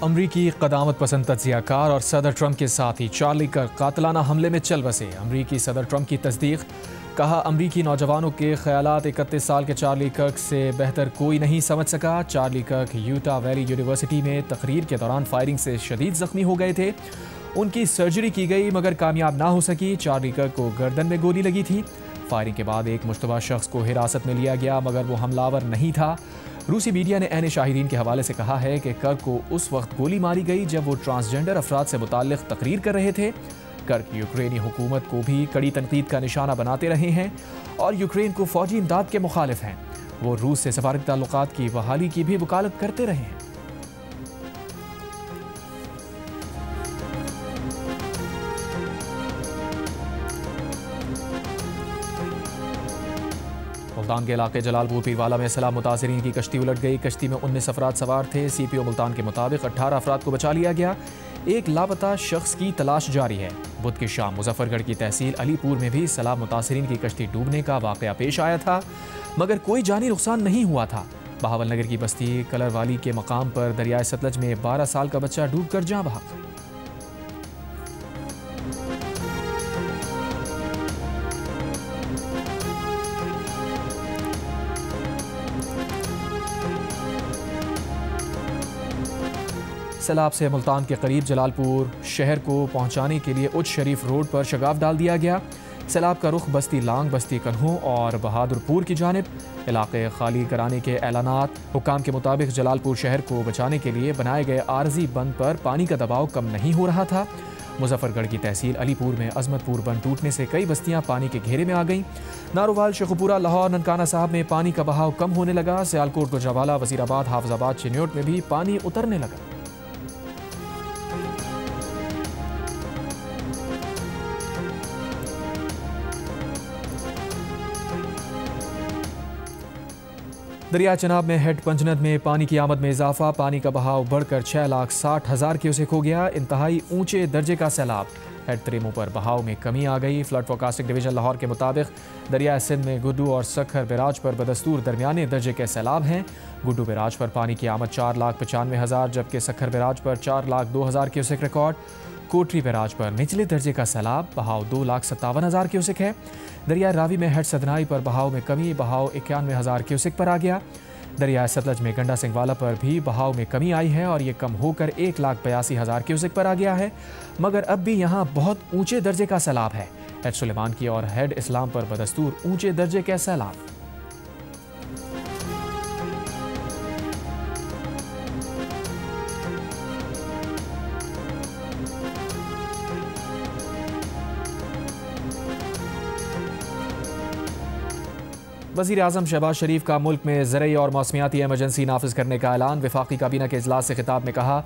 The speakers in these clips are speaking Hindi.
अमरीकी क़दामत पसंद तज्ज़ियाकार और सदर ट्रंप के साथ ही चार्ली कर्क कातलाना हमले में चल बसे। अमरीकी सदर ट्रंप की तस्दीक। कहा, अमरीकी नौजवानों के ख्यालात 31 साल के चार्ली कर्क से बेहतर कोई नहीं समझ सका। चार्ली कर्क यूटा वैली यूनिवर्सिटी में तकरीर के दौरान फायरिंग से शदीद जख्मी हो गए थे। उनकी सर्जरी की गई मगर कामयाब ना हो सकी। चार्ली कर्क को गर्दन में गोली लगी थी। फायरिंग के बाद एक मुश्तबा शख्स को हिरासत में लिया गया मगर वो हमलावर नहीं था। रूसी मीडिया ने ऐने शाहिदीन के हवाले से कहा है कि कर्क को उस वक्त गोली मारी गई जब वो ट्रांसजेंडर अफराद से मुताल्लिक तकरीर कर रहे थे। कर्क यूक्रेनी हुकूमत को भी कड़ी तनकीद का निशाना बनाते रहे हैं और यूक्रेन को फौजी इमदाद के मुखालिफ हैं। वो रूस से सफारती ताल्लुकात की बहाली की भी वकालत करते रहे हैं। मुल्तान के इलाके जलालपुर पीरवाला में सैलाब मुतासरीन की कश्ती उलट गई। कश्ती में 19 अफराद सवार थे। CPO मुल्तान के मुताबिक 18 अफराद को बचा लिया गया। एक लापता शख्स की तलाश जारी है। बुध की शाम मुजफ्फरगढ़ की तहसील अलीपुर में भी सैलाब मुतासरीन की कश्ती डूबने का वाकया पेश आया था मगर कोई जानी नुकसान नहीं हुआ था। बहावल नगर की बस्ती कलरवाली के मकाम पर दरियाए सतलज में 12 साल का बच्चा डूब कर जाँ बहा। सैलाब से मुल्तान के करीब जलालपुर शहर को पहुंचाने के लिए उच्च शरीफ रोड पर शगाफ डाल दिया गया। सैलाब का रुख बस्ती लांग, बस्ती कन्हू और बहादुरपुर की जानिब। इलाके खाली कराने के ऐलानात। हुक्काम के मुताबिक जलालपुर शहर को बचाने के लिए बनाए गए आरजी बंद पर पानी का दबाव कम नहीं हो रहा था। मुजफ्फरगढ़ की तहसील अलीपुर में अजमतपुर बंद टूटने से कई बस्तियां पानी के घेरे में आ गईं। नारोवाल, शेखुपुरा, लाहौर, ननकाना साहब में पानी का बहाव कम होने लगा। सियालकोट, गुजरावाला, वजीराबाद, हाफिजाबाद, चिन्योट में भी पानी उतरने लगा। दरिया चनाब में हेड पंजनद में पानी की आमद में इजाफा। पानी का बहाव बढ़कर 6,60,000 क्यूसेक हो गया। इंतहाई ऊंचे दर्जे का सैलाब। हेड तरीमों पर बहाव में कमी आ गई। फ्लड फोरकास्टिंग डिवीजन लाहौर के मुताबिक दरिया सिंध में गुड्डू और सखर बैराज पर बदस्तूर दरमियाने दर्जे के सैलाब हैं। गुड्डू बैराज पर पानी की आमद 4,95,000 जबकि सखर बैराज पर 4,02,000 क्यूसेक रिकॉर्ड। कोटरी बैराज पर निचले दर्जे का सैलाब। बहाव 2,57,000 क्यूसेक है। दरिया रावी में हेड सदनाई पर बहाव में कमी। बहाव 91,000 क्यूसेक पर आ गया। दरिया सतलज में गंडा सिंहवाला पर भी बहाव में कमी आई है और ये कम होकर 1,82,000 क्यूसेक पर आ गया है मगर अब भी यहाँ बहुत ऊंचे दर्जे का सैलाब है। हेड सुलेमान की और हेड इस्लाम पर बदस्तूर ऊंचे दर्जे के सैलाब। वज़ीर आज़म शहबाज शरीफ का मुल्क में ज़रई और मौसमियाती एमरजेंसी नाफिज करने का ऐलान। वफाकी काबीना के इजलास से खिताब में कहा,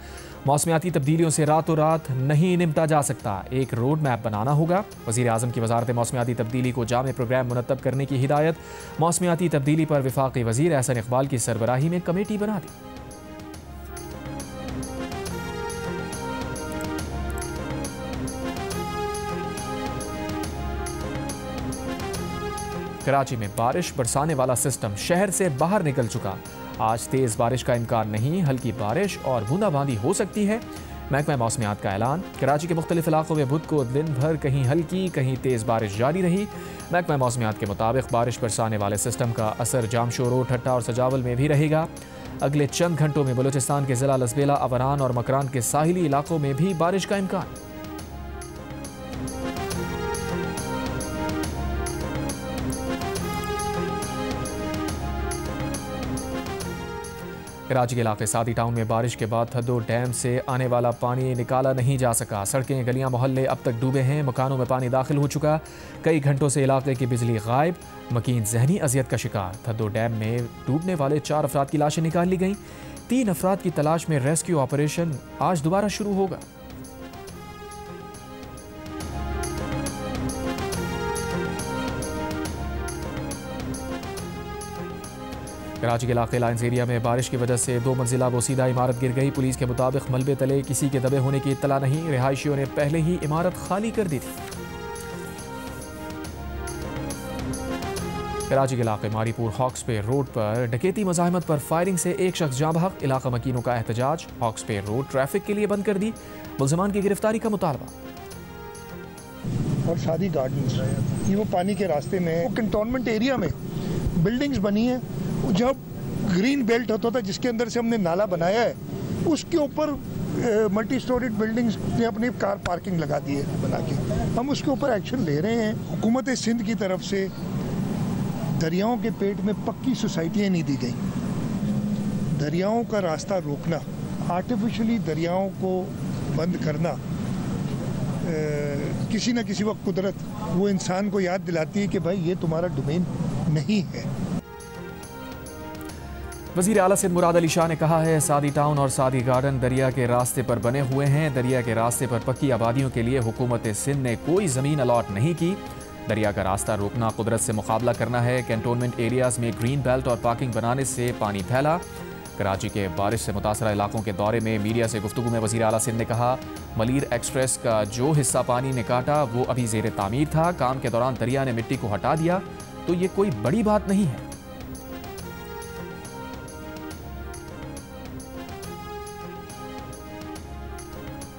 मौसमियाती तब्दीलियों से रातों रात नहीं निपटा जा सकता, एक रोड मैप बनाना होगा। वज़ीर आज़म की वज़ारत मौसमियाती तब्दीली को जामे प्रोग्राम मुरतब करने की हिदायत। मौसमियाती तब्दीली पर वफाकी वज़ीर एहसन इकबाल की सरबराही में कमेटी बना दी। कराची में बारिश बरसाने वाला सिस्टम शहर से बाहर निकल चुका। आज तेज बारिश का इम्कान नहीं, हल्की बारिश और बूंदाबांदी हो सकती है। महकमा मौसमियात का ऐलान। कराची के मुख्तलिफ इलाकों में बुध को दिन भर कहीं हल्की कहीं तेज बारिश जारी रही। महकमा मौसमियात के मुताबिक बारिश बरसाने वाले सिस्टम का असर जामशोरो, ठट्टा और सजावल में भी रहेगा। अगले चंद घंटों में बलूचिस्तान के जिला लसबेला, अवरान और मकरान के साहिली इलाकों में भी बारिश का इम्कान। कराची के इलाके सादी टाउन में बारिश के बाद थद्दो डैम से आने वाला पानी निकाला नहीं जा सका। सड़कें, गलियां, मोहल्ले अब तक डूबे हैं। मकानों में पानी दाखिल हो चुका। कई घंटों से इलाके की बिजली गायब। मकीन जहनी अजियत का शिकार। थद्दो डैम में डूबने वाले 4 अफराद की लाशें निकाल ली गईं। 3 अफराद की तलाश में रेस्क्यू ऑपरेशन आज दोबारा शुरू होगा। कराची के इलाके लाइन्स एरिया में बारिश की वजह से 2 मंजिला बोसीदा इमारत गिर गई। पुलिस के मुताबिक मलबे तले किसी के दबे होने की इत्तला नहीं। रिहायशियों ने पहले ही इमारत खाली कर दी थी। कराची के इलाके मारीपुर हॉक्स पे रोड पर डकैती मज़ाहमत पर फायरिंग से एक शख्स जाँ बहक, इलाका मकीनों का एहतजाज। हॉक्स पे रोड ट्रैफिक के लिए बंद कर दी, मुलजमान की गिरफ्तारी का मुतालबा। और शादी गार्डन्स ये वो पानी के रास्ते में, वो कंटोनमेंट एरिया में बिल्डिंग्स बनी है। जब ग्रीन बेल्ट होता था जिसके अंदर से हमने नाला बनाया है, उसके ऊपर मल्टी स्टोरीड बिल्डिंग्स ने अपनी कार पार्किंग लगा दी है बना के। हम उसके ऊपर एक्शन ले रहे हैं। हुकूमत सिंध की तरफ से दरियाओं के पेट में पक्की सोसाइटियाँ नहीं दी गई। दरियाओं का रास्ता रोकना, आर्टिफिशियली दरियाओं को बंद करना, किसी न किसी वक्त कुदरत वो इंसान को याद दिलाती है कि भाई ये तुम्हारा डोमेन नहीं है। वज़ीर आला सिंध मुराद अली शाह ने कहा है, सादी टाउन और सादी गार्डन दरिया के रास्ते पर बने हुए हैं। दरिया के रास्ते पर पक्की आबादियों के लिए हुकूमत सिंध ने कोई ज़मीन अलॉट नहीं की। दरिया का रास्ता रोकना कुदरत से मुकाबला करना है। कैंटोनमेंट एरियाज में ग्रीन बेल्ट और पार्किंग बनाने से पानी फैला। कराची के बारिश से मुतासरा इलाकों के दौरे में मीडिया से गुफ्तगू में वज़ीर आला सिंध ने कहा, मलीर एक्सप्रेस का जो हिस्सा पानी ने काटा वो अभी ज़ेर तामीर था। काम के दौरान दरिया ने मिट्टी को हटा दिया, तो ये कोई बड़ी बात नहीं है।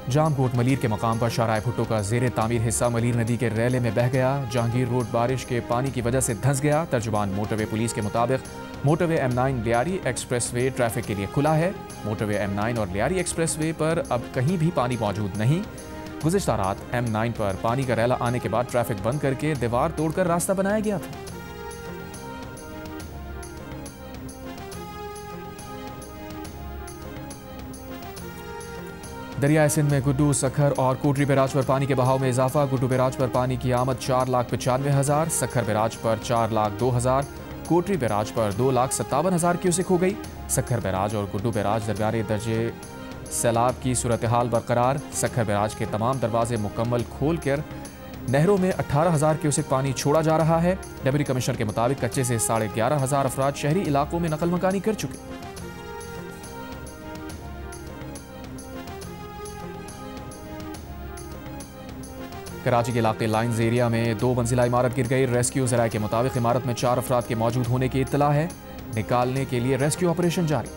जामकोट मलीर के मकाम पर शाहराह भुट्टो का ज़ेर तामीर हिस्सा मलीर नदी के रैले में बह गया। जहांगीर रोड बारिश के पानी की वजह से धंस गया। तर्जुमान मोटरवे पुलिस के मुताबिक motorway M9 Lyari expressway traffic के लिए खुला है। मोटरवे M9 और लियारी एक्सप्रेसवे पर अब कहीं भी पानी मौजूद नहीं। गुज़िश्ता रात M9 पर पानी का रैला आने के बाद ट्रैफिक बंद करके दीवार तोड़कर रास्ता बनाया गया था। दरियाए सिंध में गुड्डू, सखर और कोटरी बैराज पर पानी के बहाव में इजाफा। गुड्डू बैराज पर पानी की आमद 4,95,000, सखर बैराज पर 4,02,000, कोटरी बैराज पर 2,57,000 क्यूसेक हो गई। सखर बैराज और गुड्डू बैराज दरमियाने दर्जे सैलाब की सूरत हाल बरकरार। सखर बैराज के तमाम दरवाजे मुकम्मल खोल कर नहरों में 18,000 क्यूसेक पानी छोड़ा जा रहा है। डिप्टी कमिश्नर के मुताबिक कच्चे से 11,500 अफराद शहरी इलाकों में नकल मकानी कर चुके। कराची के इलाके लाइन्स एरिया में 2 मंजिला इमारत गिर गई। रेस्क्यू ज़राए के मुताबिक इमारत में 4 अफराद के मौजूद होने की इत्तला है। निकालने के लिए रेस्क्यू ऑपरेशन जारी।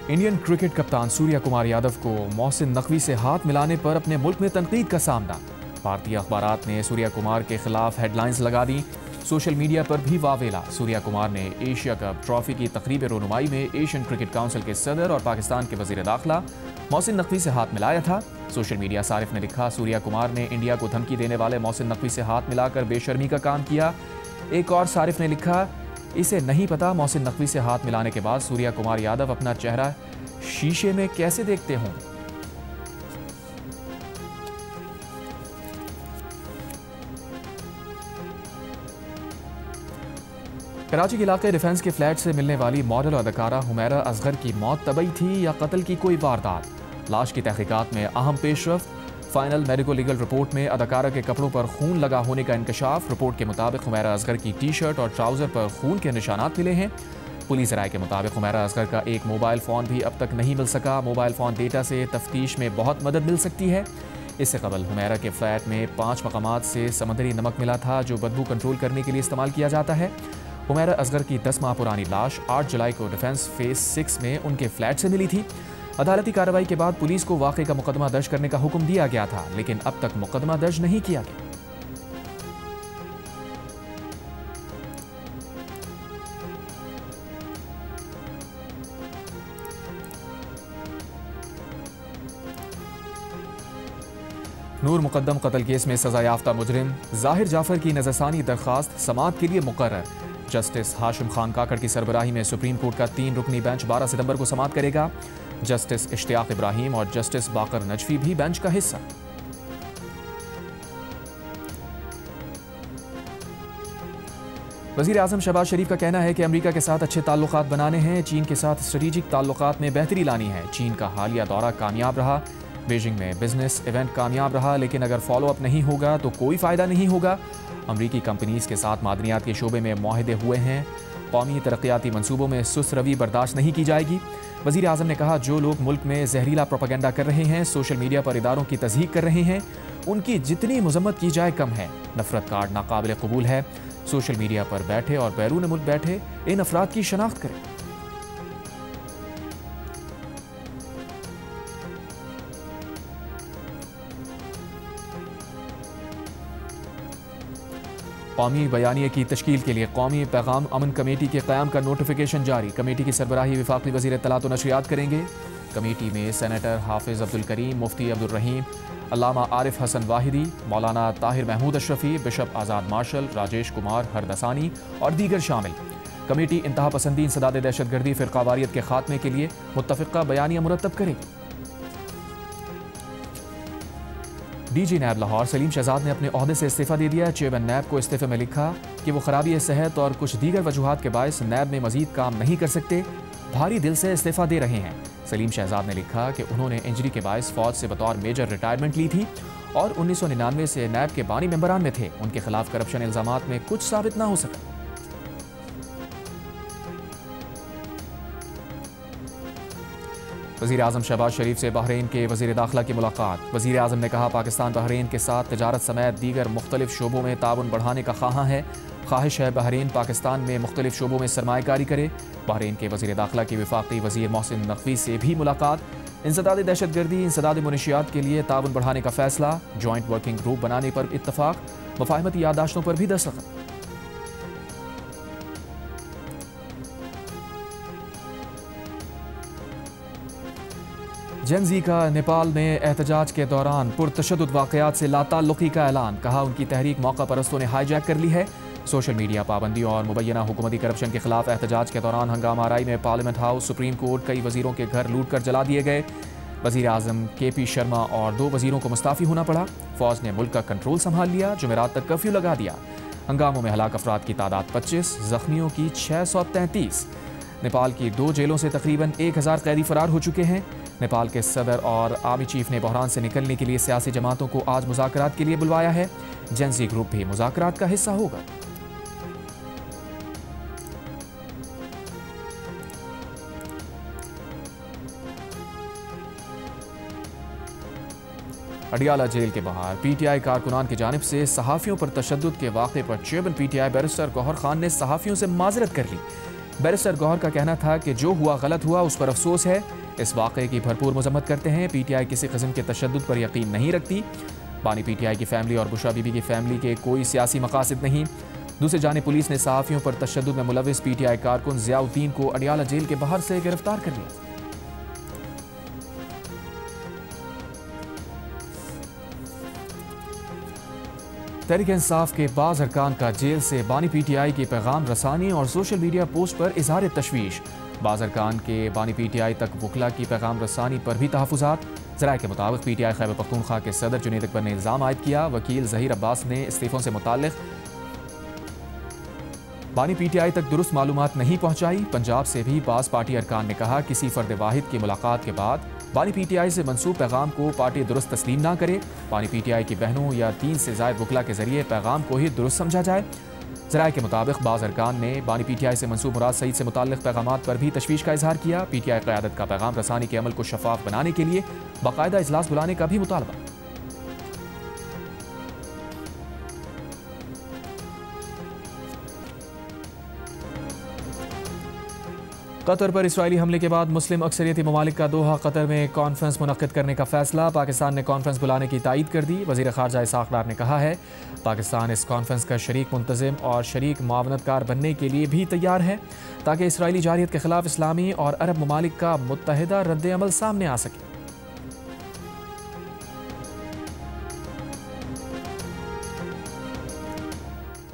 इंडियन क्रिकेट कप्तान सूर्या कुमार यादव को मोहसिन नकवी से हाथ मिलाने पर अपने मुल्क में तनकीद का सामना। भारतीय अखबारात ने सूर्या कुमार के खिलाफ हेडलाइंस लगा दी। सोशल मीडिया पर भी वावेला। सूर्या कुमार ने एशिया कप ट्रॉफी की तकरीब रोनुमाई में एशियन क्रिकेट काउंसिल के सदर और पाकिस्तान के वजीर दाखिला मोहसिन नकवी से हाथ मिलाया था। सोशल मीडिया सारिफ ने लिखा, सूर्या कुमार ने इंडिया को धमकी देने वाले मोहसिन नकवी से हाथ मिलाकर बेशर्मी का काम किया। एक और सारिफ ने लिखा, इसे नहीं पता मोहसिन नकवी से हाथ मिलाने के बाद सूर्या कुमार यादव अपना चेहरा शीशे में कैसे देखते हों। कराची के इलाके डिफेंस के फ्लैट से मिलने वाली मॉडल अदाकारा हुमैरा असगर की मौत तबई थी या कत्ल की कोई वारदात। लाश की तहकीकात में अहम पेशरफ्त। फाइनल मेडिको लीगल रिपोर्ट में अदाकारा के कपड़ों पर खून लगा होने का इंकशाफ। रिपोर्ट के मुताबिक हुमैरा असगर की टी-शर्ट और ट्राउज़र पर खून के निशानात मिले हैं। पुलिस राय के मुताबिक हुमैरा असगर का एक मोबाइल फ़ोन भी अब तक नहीं मिल सका। मोबाइल फ़ोन डेटा से तफ्तीश में बहुत मदद मिल सकती है। इससे कबल हुमैरा के फ्लैट में 5 मकामात से समंदरी नमक मिला था, जो बदबू कंट्रोल करने के लिए इस्तेमाल किया जाता है। हुमैरा असगर की 10 माह पुरानी लाश 8 जुलाई को डिफेंस फेज 6 में उनके फ्लैट से मिली थी। अदालती कार्रवाई के बाद पुलिस को वाक़े का मुकदमा दर्ज करने का हुक्म दिया गया था, लेकिन अब तक मुकदमा दर्ज नहीं किया गया। नूर मुकद्दम कत्ल केस में सजा याफ्ता मुजरिम जाहिर जाफर की नज़रसानी दरख्वास्त समाअत के लिए मुकर्रर। जस्टिस हाशिम खान काकड़ की सरबराही में सुप्रीम कोर्ट का 3 रुकनी बेंच 12 सितंबर को समाअत करेगा। जस्टिस इश्तियाक इब्राहिम और जस्टिस बाकर नजफी भी बेंच का हिस्सा। वज़ीर आज़म शहबाज शरीफ का कहना है कि अमेरिका के साथ अच्छे ताल्लुकात बनाने हैं, चीन के साथ स्ट्रेटेजिक ताल्लुकात में बेहतरी लानी है। चीन का हालिया दौरा कामयाब रहा, बीजिंग में बिजनेस इवेंट कामयाब रहा, लेकिन अगर फॉलो अप नहीं होगा तो कोई फ़ायदा नहीं होगा। अमरीकी कंपनीज़ के साथ मादनियात के शोबे में मुआहदे हुए हैं। कौमी तरक्याती मनसूबों में सुस्त रवि बर्दाश्त नहीं की जाएगी। वज़ीर आज़म ने कहा, जो लोग मुल्क में जहरीला प्रोपेगेंडा कर रहे हैं, सोशल मीडिया पर इदारों की तज़हीक कर रहे हैं, उनकी जितनी मजम्मत की जाए कम है। नफरत कार्ड नाकाबिल कबूल है। सोशल मीडिया पर बैठे और बैरून मुल्क बैठे इन अफराद की शनाख्त करें। कौमी बयानिए की तश्कील के लिए कौमी पैगाम अमन कमेटी के क़याम का नोटिफिकेशन जारी। कमेटी की सरबराही वफाकी वज़ीर इत्तलात व नशरियात करेंगे। कमेटी में सेनेटर हाफिज़ अब्दुल करीम, मुफ्ती अब्दुल रहीम, अल्लामा आरिफ हसन वाहिदी, मौलाना ताहिर महमूद अशरफी, बिशप आज़ाद मार्शल, राजेश कुमार हरदसानी और दीगर शामिल। कमेटी इंतहा पसंदी, इंसदाद दहशतगर्दी, फ़िरकावारियत के खात्मे के लिए मुत्तफ़िक़ा बयानिया मुरतब करेगी। डीजी नैब लाहौर सलीम शहजाद ने अपने ओहदे से इस्तीफ़ा दे दिया। चेयरमैन नैब को इस्तीफ़े में लिखा कि वो खराबी सेहत और कुछ दीगर वजूहात के बायस नैब में मजीद काम नहीं कर सकते, भारी दिल से इस्तीफ़ा दे रहे हैं। सलीम शहजाद ने लिखा कि उन्होंने इंजरी के बायस फ़ौज से बतौर मेजर रिटायरमेंट ली थी और 1999 से नैब के बानी मेंबरान में थे। उनके खिलाफ करप्शन इल्ज़ामात में कुछ साबित ना हो सका। वज़ीर आज़म शहबाज शरीफ से बहरीन के वज़ीर दाखिला की मुलाकात। वज़ीर आज़म ने कहा पाकिस्तान बहरीन के साथ तिजारत समेत दीगर मुख्तलिफ शोबों में ताउन बढ़ाने का ख्वाहां है। ख्वाहिश है बहरीन पाकिस्तान में मुख्तलिफ शोबों में सरमायाकारी करे। बहरीन के वज़ीर दाखिला की वफाकी वज़ीर मोहसिन नकवी से भी मुलाकात। इंसदाद दहशतगर्दी, इंसदाद मुनशियात के लिए ताउन बढ़ाने का फैसला। जॉइंट वर्किंग ग्रुप बनाने पर इत्तफाक। मुफाहमती याददाश्तों पर भी दस्तखत। जेन-ज़ी का नेपाल में एहतजाज के दौरान पुरतशद्दुद वाक़यात से लाताल्लुक़ी का ऐलान। कहा उनकी तहरीक मौका परस्तों ने हाईजैक कर ली है। सोशल मीडिया पाबंदी और मुबैना हुकूमती करप्शन के खिलाफ एहतजाज के दौरान हंगामा आराई में पार्लियामेंट हाउस, सुप्रीम कोर्ट, कई वज़ीरों के घर लूट कर जला दिए गए। वज़ीर आज़म KP शर्मा और 2 वज़ीरों को मुस्ताफ़ी होना पड़ा। फ़ौज ने मुल्क का कंट्रोल संभाल लिया। जुमेरात तक कर्फ्यू लगा दिया। हंगामों में हलाक अफराद की तादाद 25, ज़ख्मियों की 633। नेपाल की 2 जेलों से तकरीबन 1000 कैदी फरार हो चुके हैं। नेपाल के सदर और आर्मी चीफ ने बहरान से निकलने के लिए सियासी जमातों को आज मुज़ाकरात के लिए बुलवाया है। जेन-ज़ी ग्रुप भी मुज़ाकरात का हिस्सा होगा। अडियाला जेल के बाहर PTI कारकुनान की जानिब से सहाफ़ियों पर तशद्दुद के वाक़े पर chairman PTI barrister Gohar Khan ने सहाफ़ियों से माज़रत कर ली। बैरिस्टर गौहर का कहना था कि जो हुआ गलत हुआ, उस पर अफसोस है। इस वाक़े की भरपूर मजम्मत करते हैं। PTI किसी किस्म के तशद्दुद पर यकीन नहीं रखती। बानी PTI की फैमिली और बुशरा बीबी की फैमिली के कोई सियासी मकासद नहीं। दूसरी जानिब पुलिस ने सहाफ़ियों पर तशद्दुद में मुलविस PTI कारकुन ज़ियाउद्दीन को अडियाला जेल के बाहर से गिरफ्तार कर लिया। तहरीक इंसाफ के बाज़ अरकान का जेल से बानी PTI की पैगाम रसानी और सोशल मीडिया पोस्ट पर इज़हार तशवीश। बाज़ अरकान के बानी PTI तक वकला की पैगाम रसानी पर भी तहफ़्फ़ुज़ात। ज़राए के मुताबिक PTI खैबर पख्तूनख्वा के सदर जुनैद अकबर ने इल्ज़ाम आयद किया। वकील ज़हीर अब्बास ने इस्तीफ़ों से मुताल्लिक़ बानी PTI तक दुरुस्त मालूमात नहीं पहुँचाई। पंजाब से भी बाज़ पार्टी अरकान ने कहा किसी फ़र्द वाहिद की मुलाकात के बाद बानी PTI से मंसूब पैगाम को पार्टी दुरुस्त तस्लीम ना करे। बानी PTI की बहनों या 3 से ज़ायद वकला के जरिए पैगाम को ही दुरुस्त समझा जाए। ज़राए के मुताबिक बाज़ अरकान ने बानी PTI से मंसूब मुराद सईद से मुताल्लिक़ पैगामात पर भी तशवीश का इजहार किया। PTI क़यादत का पैगाम रसानी के अमल को शफाफ बनाने के लिए बाकायदा इजलास बुलाने का भी मुतालबा। कतर पर इसराइली हमले के बाद मुस्लिम अक्सरियती ममालिक का दोहा कतर में कॉन्फ्रेंस मुनक्किद करने का फैसला। पाकिस्तान ने कॉन्फ्रेंस बुलाने की तायीद कर दी। वज़ीर ख़ारजा इसहाक़ डार ने कहा है पाकिस्तान इस कॉन्फ्रेंस का शरीक मुंतज़िम और शरीक मुआवनतकार बनने के लिए भी तैयार है ताकि इसराइली जारियत के खिलाफ इस्लामी और अरब ममालिक का मुत्तहिदा रद्द-ए-अमल सामने आ सके।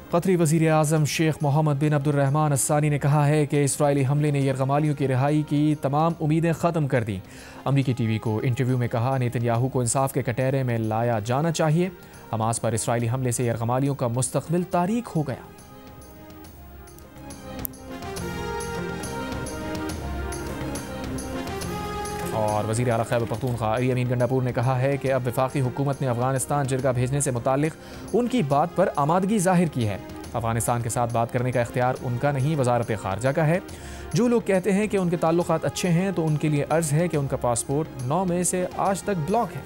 कतरी वज़ीर आज़म शेख मोहम्मद बिन अब्दुर्रहमान अस्सानी ने कहा है कि इसराइली हमले ने यरगमालियों की रिहाई की तमाम उम्मीदें ख़त्म कर दी। अमरीकी TV को इंटरव्यू में कहा नेतन्याहू को इंसाफ के कटहरे में लाया जाना चाहिए। हमास पर इसराइली हमले से यरगमालियों का मुस्तक़बिल तारीख हो गया। और वज़ीर आला खैबर पख्तूनख्वा अली अमीन गंडापुर ने कहा है कि अब वफाकी हुकूमत ने अफगानिस्तान जिरगा भेजने से मुताल्लिक़ उनकी बात पर आमादगी ज़ाहिर की है। अफगानिस्तान के साथ बात करने का इख्तियार उनका नहीं, वज़ारत ख़ारजा का है। जो लोग कहते हैं कि उनके ताल्लुकात अच्छे हैं तो उनके लिए अर्ज़ है कि उनका पासपोर्ट 9 मई से आज तक ब्लॉक है।